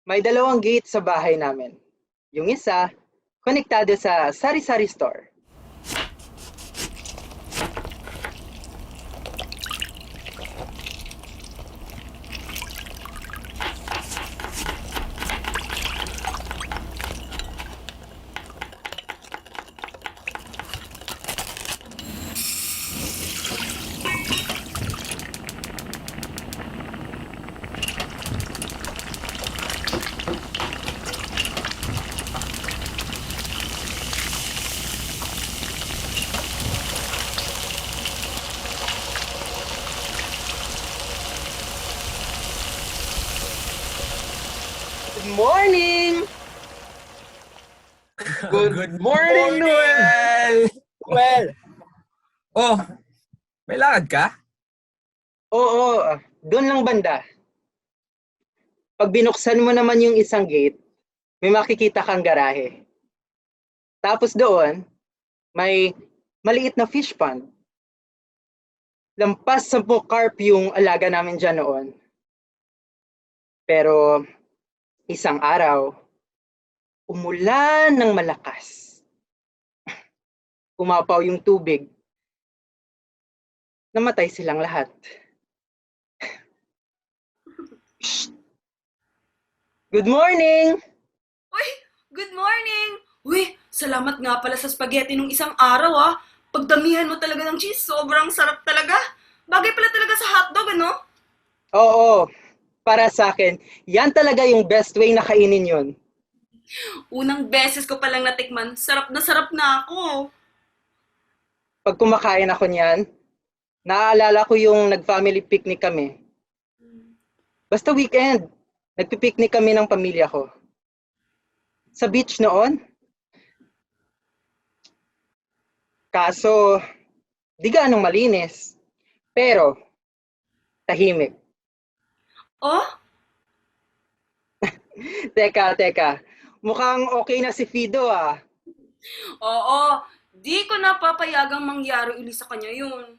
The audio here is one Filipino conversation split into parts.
May dalawang gate sa bahay namin. Yung isa, konektado sa sari-sari store. Good morning! Good morning, Noel! Well, Oh, may lakad ka? Oo, doon lang banda. Pag binuksan mo naman yung isang gate, may makikita kang garahe. Tapos doon, may maliit na fish pond. Lampas 10 carp yung alaga namin dyan noon. Pero isang araw, umulan ng malakas. Umapaw yung tubig. Namatay silang lahat. Shh! Good morning! Uy, good morning! Uy, salamat nga pala sa spaghetti nung isang araw ah. Pagdamihan mo talaga ng cheese, sobrang sarap talaga. Bagay pala talaga sa hotdog, ano? Oo, para sa akin, yan talaga yung best way na kainin yun. Unang beses ko palang natikman, sarap na ako. Pag kumakain ako niyan, naaalala ko yung nag-family picnic kami. Basta weekend, nagpipiknik kami ng pamilya ko. Sa beach noon. Kaso, di gaanong malinis. Pero, tahimik. Oh, Teka. Mukhang okay na si Fido ah. oo, di ko napapayagang mangyari uli sa kanya yun.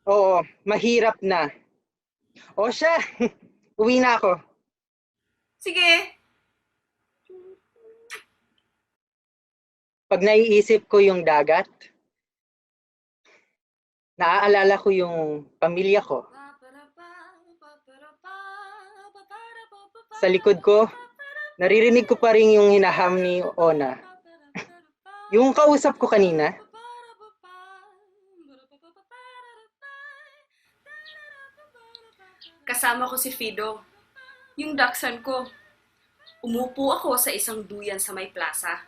Oo, mahirap na. O siya, uwi na ako. Sige, Pag naiisip ko yung dagat, naaalala ko yung pamilya ko. Sa likod ko, naririnig ko pa rin yung hinaham ni Ona. Yung kausap ko kanina. kasama ko si Fido, yung daksan ko. Umupo ako sa isang duyan sa may plaza.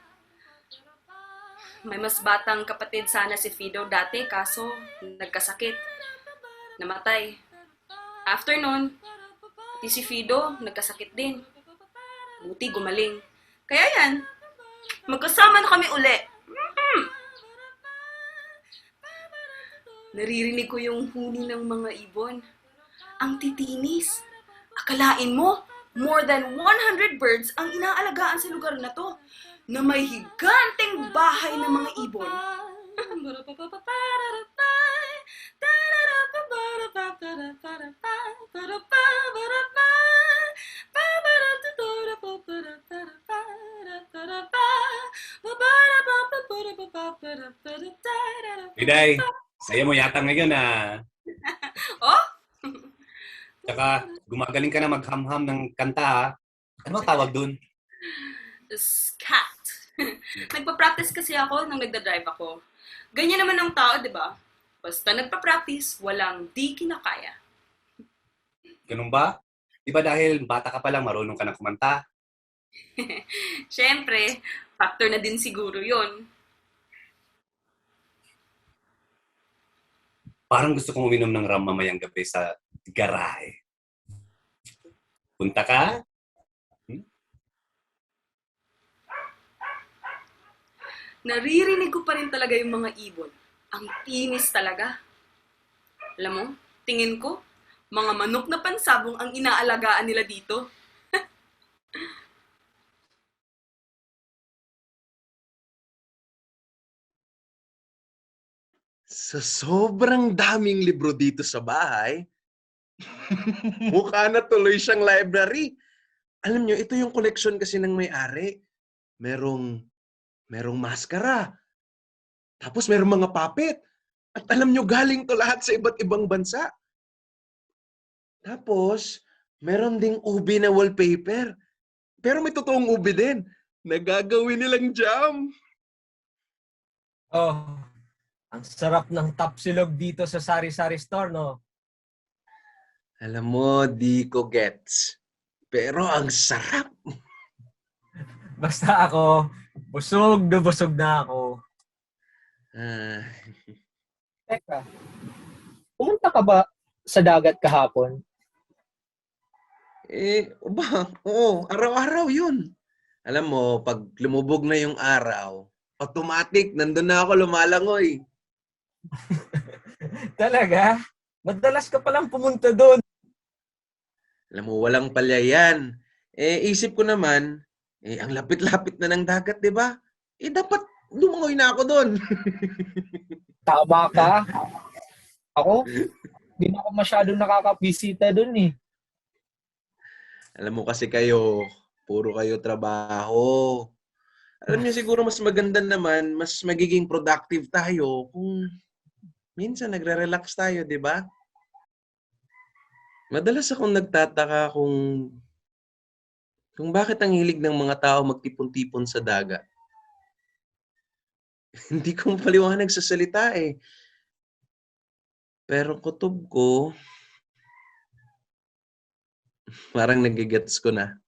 May mas batang kapatid sana si Fido dati kaso nagkasakit. Namatay. After nun, pati si Fido nagkasakit din. Buti gumaling. Kaya yan, magkasama na kami uli. Naririnig ko yung huni ng mga ibon. Ang titinis. Akalain mo, more than 100 birds ang inaalagaan sa lugar na to na may higanteng bahay ng mga ibon. Piday, saya mo yata ngayon ah. Oh? Tsaka gumagaling ka na maghamham ng kanta ah. Ano ang tawag dun? Scat. Nagpa-practice kasi ako nung nagda-drive ako. Ganyan naman ang tao, di ba? Basta nagpa-practice, walang di kinakaya. Ganun ba? Di ba dahil bata ka pa lang marunong ka na kumanta? Siyempre, factor na din siguro yon. Parang gusto kong uminom ng ram mamayang gabi sa garahe. Punta ka? Naririnig ko pa rin talaga yung mga ibon. Ang tinis talaga. Alam mo, tingin ko, mga manok na pansabong ang inaalagaan nila dito. Sa sobrang daming libro dito sa bahay, mukha na tuloy siyang library. Alam nyo, ito yung collection kasi ng may-ari. Merong maskara. Tapos merong mga puppet. At alam nyo, galing to lahat sa iba't ibang bansa. Tapos, meron ding ubi na wallpaper. Pero may totoong ubi din. Nagagawin nilang jam. Oh, ang sarap ng tapsilog dito sa Sari-Sari Store, no? Alam mo, di ko gets. Pero ang sarap. Basta ako, busog na ako. Ah, Teka, pumunta ka ba sa dagat kahapon? oo, araw-araw yun. Alam mo, pag lumubog na yung araw, automatic, nandun na ako lumalangoy. Talaga? Madalas ka palang pumunta doon. Alam mo, walang palya yan. Isip ko naman, ang lapit-lapit na ng dagat, di ba? Dapat lumangoy na ako doon. Tama ka. Ako, hindi na ako masyadong nakakabisita dun eh. Alam mo kasi kayo, puro kayo trabaho. Alam niyo siguro mas maganda naman, mas magiging productive tayo kung minsan nagre-relax tayo, di ba? Madalas akong nagtataka kung bakit ang hilig ng mga tao magtipon-tipon sa dagat. Hindi ko mapaliwanag sa salita eh. Pero kutob ko, parang nagigets ko na.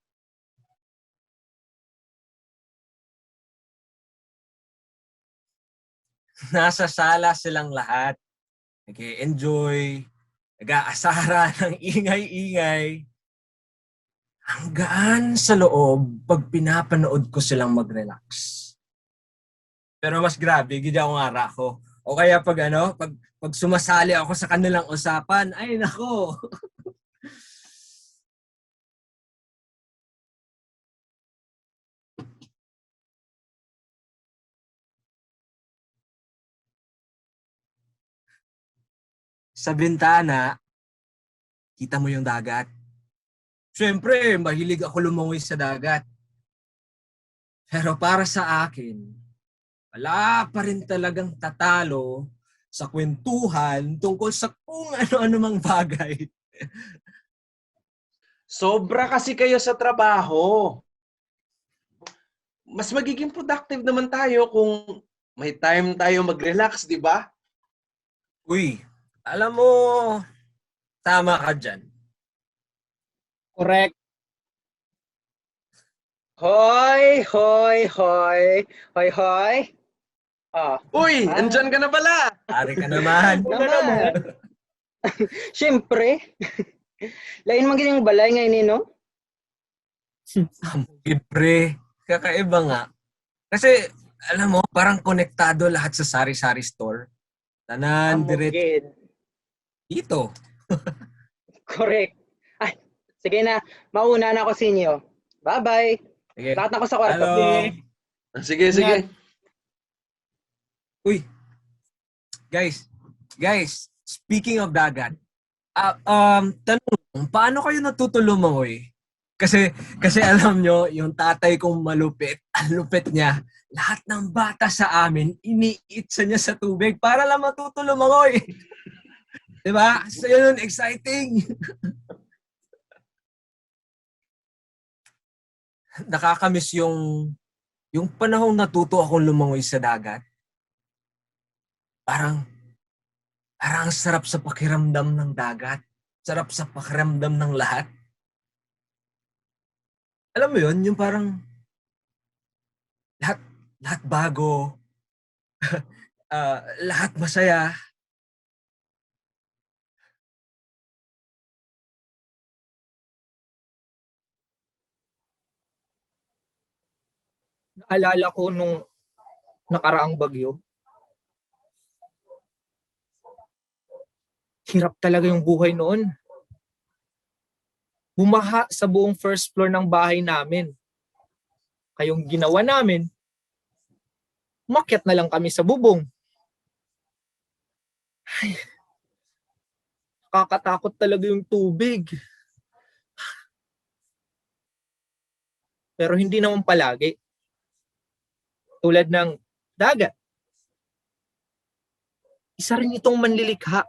Nasa sala silang lahat. Nag-enjoy, nag-aasara ng ingay-ingay. Ang gaan sa loob pag pinapanood ko silang mag-relax. Pero mas grabe, gid ako ngara ko. O kaya pag sumasali ako sa kanilang usapan, ay nako. Sa bintana, kita mo yung dagat. Siyempre, mahilig ako lumangoy sa dagat. Pero para sa akin, wala pa rin talagang tatalo sa kwentuhan tungkol sa kung ano-ano mang bagay. Sobra kasi kayo sa trabaho. Mas magiging productive naman tayo kung may time tayo mag-relax, di ba? Uy, alam mo, tama ka dyan. Correct. Hoy, hoy, hoy. Hoy, hoy. Uy, andyan ka na pala! Pare ka naman. Naman. Siyempre. Lain man ganyan yung balay ngayon eh, no? Libre. Kakaiba nga. Kasi, alam mo, parang konektado lahat sa Sari-Sari Store. Tanan, direct Amugid. dito. Correct. Ay, sige na. Mauna na ako sa inyo. Bye-bye. Sige. Takot na ako sa kwarto. Hello. Sige, sige. Uy. Guys, speaking of dagat, tanong, paano kayo natuto lumangoy? Kasi alam nyo, yung tatay kong malupit, ang lupit niya, lahat ng bata sa amin, iniitsa niya sa tubig para lang matuto lumangoy. Diba? So yun, exciting. Nakakamiss yung panahong natuto akong lumangoy sa dagat. Parang ang sarap sa pakiramdam ng dagat. Sarap sa pakiramdam ng lahat. Alam mo yun, yung parang lahat bago, lahat masaya. Naalala ko nung nakaraang bagyo. Hirap talaga yung buhay noon. Bumaha sa buong first floor ng bahay namin. Kayong ginawa namin, umakyat na lang kami sa bubong. Ay, kakatakot talaga yung tubig. pero hindi naman palagi. Tulad ng dagat. Isa rin itong manlilikha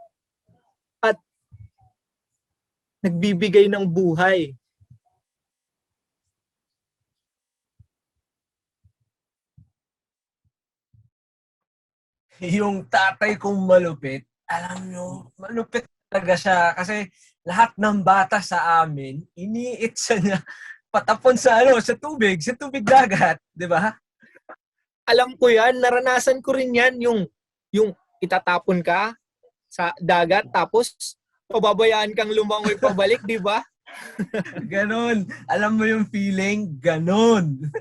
at nagbibigay ng buhay. Yung tatay kong malupit, alam nyo, malupit talaga siya. Kasi lahat ng bata sa amin, iniitsa niya patapon sa sa tubig dagat, di ba? Alam ko yan, naranasan ko rin yan, yung itatapon ka sa dagat tapos pababayaan kang lumangoy pabalik, di ba? Ganon. Alam mo yung feeling? Ganon.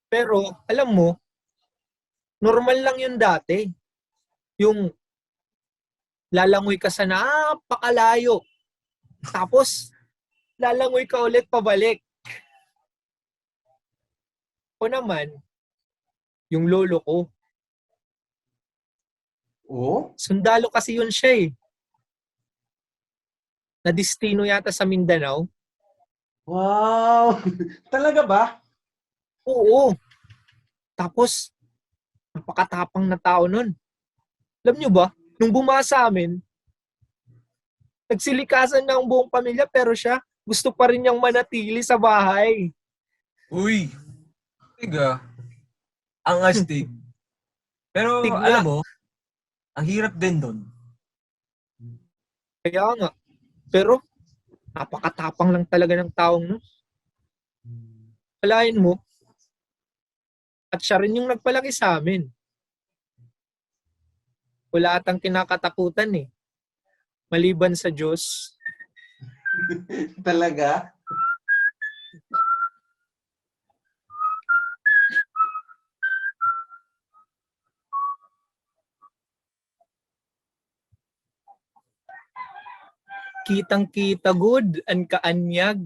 Pero alam mo, normal lang yun dati. Yung lalangoy ka sa napakalayo. Tapos lalangoy ka ulit pabalik. O naman, yung lolo ko, Oh? sundalo kasi yun siya eh. Na-destino yata sa Mindanao. Wow! Talaga ba? Oo. Tapos, napakatapang na tao nun. Alam nyo ba, nung bumasa amin, nagsilikasan na ang buong pamilya pero siya, gusto pa rin niyang manatili sa bahay. Uy. Tiga. Ang astig. Pero Tignan. alam mo, ang hirap din doon. Kaya nga. Pero, napakatapang lang talaga ng taong no. Kalain mo, at siya rin yung nagpalaki sa amin. Wala atang kinakatakutan eh. Maliban sa Diyos. Talaga? Kitang-kita good ang kaanyag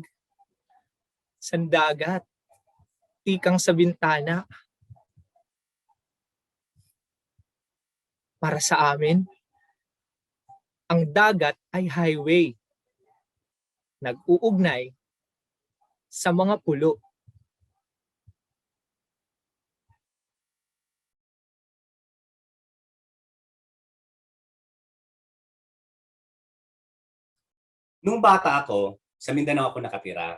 sa dagat. Tikang sa bintana. Para sa amin, ang dagat ay highway. Nag-uugnay sa mga pulo. Nung bata ako, sa Mindanao ako nakatira.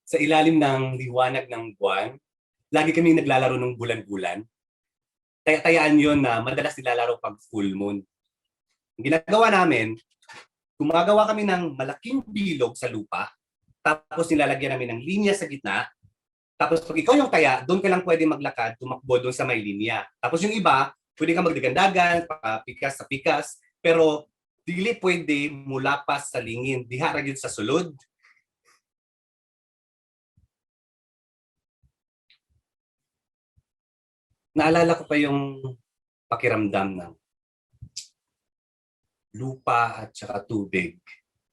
Sa ilalim ng liwanag ng buwan, lagi kami naglalaro ng bulan-bulan. Tayaan yon na madalas nilalaro pag full moon. Ang ginagawa namin, gumagawa kami ng malaking bilog sa lupa, tapos nilalagyan namin ng linya sa gitna, tapos pag ikaw yung taya, doon ka lang pwede maglakad, tumakbo doon sa may linya. Tapos yung iba, pwede ka magdagandagan, pikas sa pikas, pero dili pwede mula pa sa lingin, diha yun sa sulod. Naalala ko pa yung pakiramdam ng lupa at saka tubig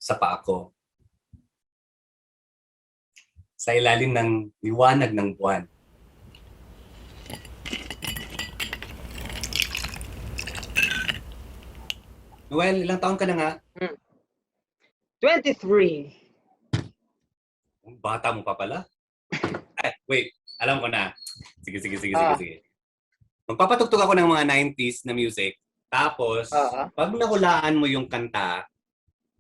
sa paa ko. Sa ilalim ng liwanag ng buwan. Noel, ilang taon ka na nga? 23. Ang bata mo pa pala. Ay, wait. Alam ko na. Sige. Ah. Magpapatugtog ako ng mga 90s na music. Tapos, Ah. pag nahulaan mo yung kanta,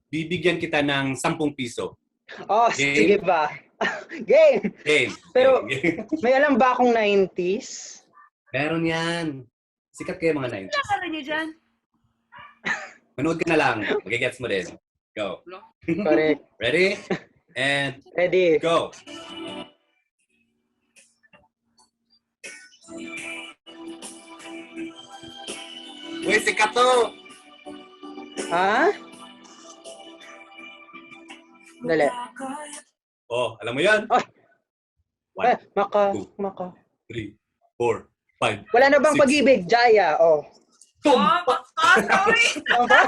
bibigyan kita ng 10 piso. Oh, Game? sige ba? Game! Game. Pero- Game. May alam ba akong 90s? Meron yan. Sikat kayo mga 90s. Kala niyo dyan? Manood ka na lang. Magigets mo din. Go. Correct. Ready? And Ready? go. Uy, sikat to! Ha? Dali. Oh, alam mo yan? Ay. One, Maka. 3, 4, 5. Wala na bang Six. pag-ibig? Jaya, oh. Ano ba?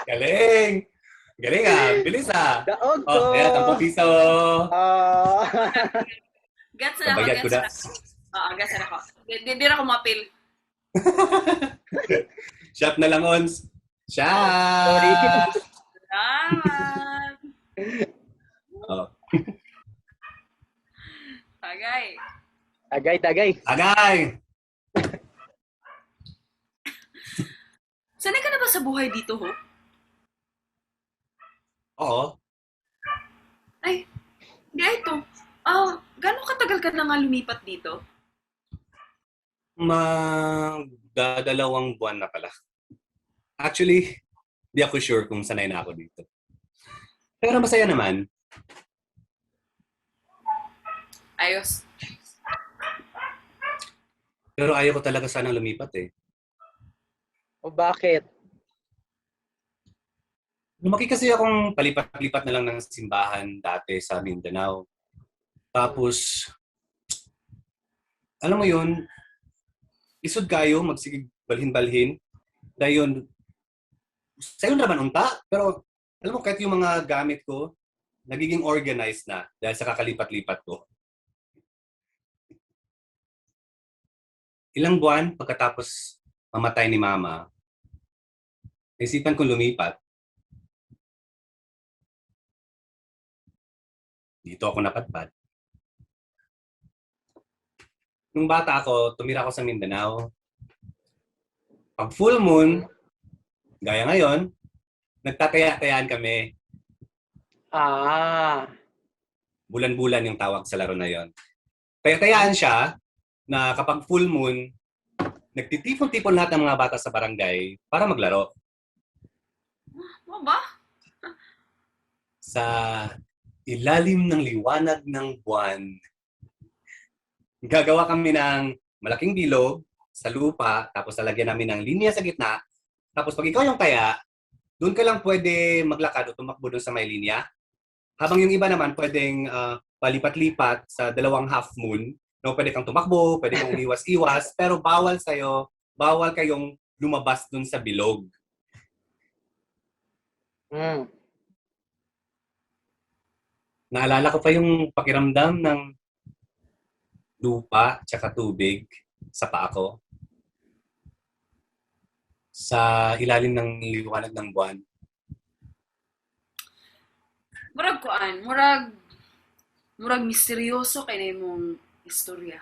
Galing! Galing ah. Bilis ah. Daog ko. Oh, ayan, 10 piso. Ah. Gets na ako, Bayad ko gets na. na. Oo, gets na ako. Di na ako mapil. Shot na lang, Ons. Sorry. Shot! Salamat! Oh. Tagay, tagay. Agay! Sanay ka na ba sa buhay dito, ho? Oo. Ay, di ito. Gano'ng katagal ka na nga lumipat dito? Magdadalawang buwan na pala. Actually, di ako sure kung sanay na ako dito. Pero masaya naman. Ayos. Pero ayaw ko talaga sanang lumipat eh. O bakit? Lumaki kasi akong palipat-lipat na lang ng simbahan dati sa Mindanao. Tapos, alam mo yun, isod kayo, magsigig balhin-balhin. Dahil yun, sayo naman unta. Pero, alam mo, kahit yung mga gamit ko, nagiging organized na dahil sa kakalipat-lipat ko. Ilang buwan pagkatapos mamatay ni Mama, naisipan kong lumipat. Dito ako napadpad. Nung bata ako, tumira ako sa Mindanao. Pag full moon, gaya ngayon, nagtataya-tayaan kami. Ah, Bulan-bulan yung tawag sa laro na yon. Taya-tayaan siya na kapag full moon, nagtitipon-tipon lahat ng mga bata sa barangay para maglaro. Ano ba? Sa ilalim ng liwanag ng buwan, gagawa kami ng malaking bilog sa lupa, tapos lalagyan namin ng linya sa gitna. Tapos pag ikaw yung taya, doon ka lang pwede maglakad o tumakbo doon sa may linya. Habang yung iba naman pwedeng palipat-lipat sa dalawang half moon. No, pwede kang tumakbo, pwede kang umiwas-iwas, pero bawal kayong lumabas doon sa bilog. mm. Naalala ko pa yung pakiramdam ng lupa tsaka tubig sa paa ko. Sa ilalim ng liwanag ng buwan. Murag misteryoso kay na imong istorya.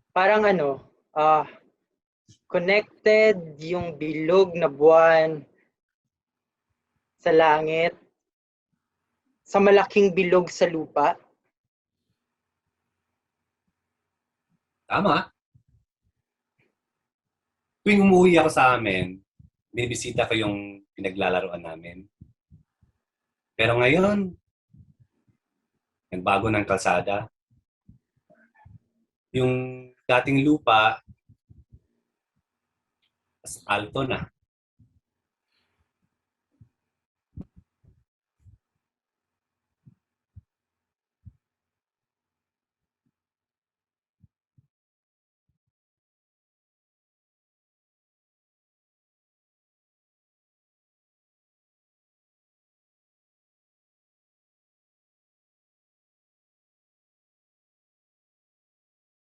Parang connected yung bilog na buwan sa langit sa malaking bilog sa lupa. Tama. Tuwing umuwi ako sa amin, binibisita ko yung pinaglalaroan namin. Pero ngayon, nagbago ng kalsada. Yung dating lupa, asfalto na.